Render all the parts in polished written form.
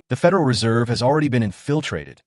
The Federal Reserve has already been infiltrated,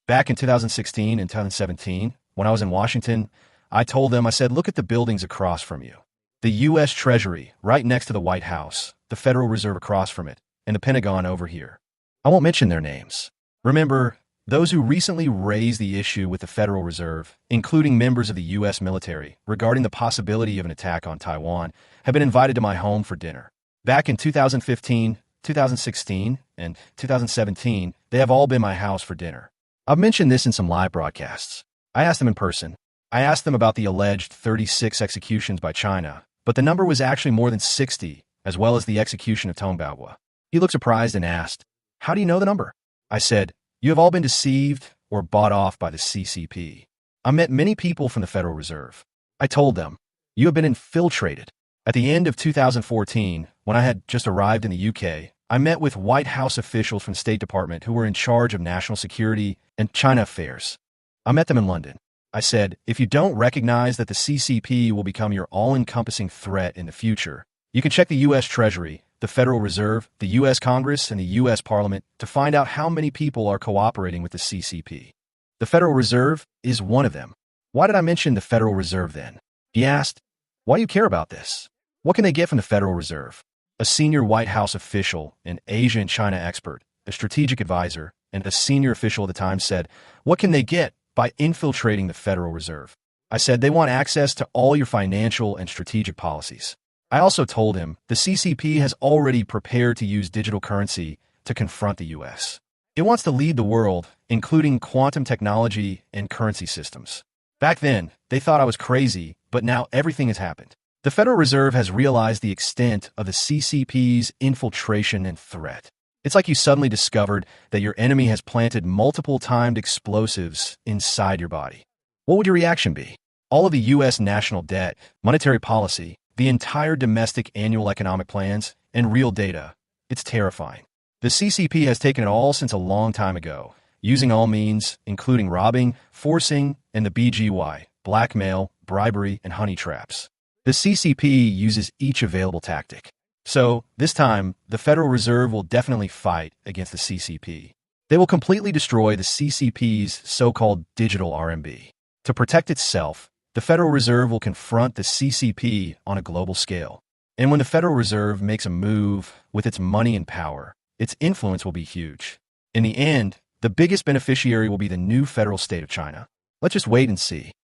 Back in 2016 and 2017, when I was in Washington, I told them, I said, look at the buildings across from you. The U.S. Treasury, right next to the White House, the Federal Reserve across from it, and the Pentagon over here. I won't mention their names. Remember, those who recently raised the issue with the Federal Reserve, including members of the U.S. military, regarding the possibility of an attack on Taiwan, have been invited to my home for dinner. Back in 2015, 2016, and 2017, they have all been my house for dinner. I've mentioned this in some live broadcasts. I asked them in person. I asked them about the alleged 36 executions by China, but the number was actually more than 60, as well as the execution of Tong Baohua. He looked surprised and asked, "How do you know the number?" I said, "You have all been deceived or bought off by the CCP." I met many people from the Federal Reserve. I told them, "You have been infiltrated." At the end of 2014, when I had just arrived in the UK, I met with White House officials from the State Department who were in charge of national security and China affairs. I met them in London. I said, if you don't recognize that the CCP will become your all-encompassing threat in the future, you can check the U.S. Treasury, the Federal Reserve, the U.S. Congress, and the U.S. Parliament to find out how many people are cooperating with the CCP. The Federal Reserve is one of them. Why did I mention the Federal Reserve then? He asked, why do you care about this? What can they get from the Federal Reserve? A senior White House official, an Asia and China expert, a strategic advisor, and a senior official at the time said, what can they get by infiltrating the Federal Reserve? I said, they want access to all your financial and strategic policies. I also told him the CCP has already prepared to use digital currency to confront the U.S. It wants to lead the world, including quantum technology and currency systems. Back then, they thought I was crazy, but now everything has happened. The Federal Reserve has realized the extent of the CCP's infiltration and threat. It's like you suddenly discovered that your enemy has planted multiple timed explosives inside your body. What would your reaction be? All of the U.S. national debt, monetary policy, the entire domestic annual economic plans, and real data. It's terrifying. The CCP has taken it all since a long time ago, using all means, including robbing, forcing, and the BGY, blackmail, bribery, and honey traps. The CCP uses each available tactic. So, this time, the Federal Reserve will definitely fight against the CCP. They will completely destroy the CCP's so-called digital RMB. To protect itself, the Federal Reserve will confront the CCP on a global scale. And when the Federal Reserve makes a move with its money and power, its influence will be huge. In the end, the biggest beneficiary will be the new federal state of China. Let's just wait and see.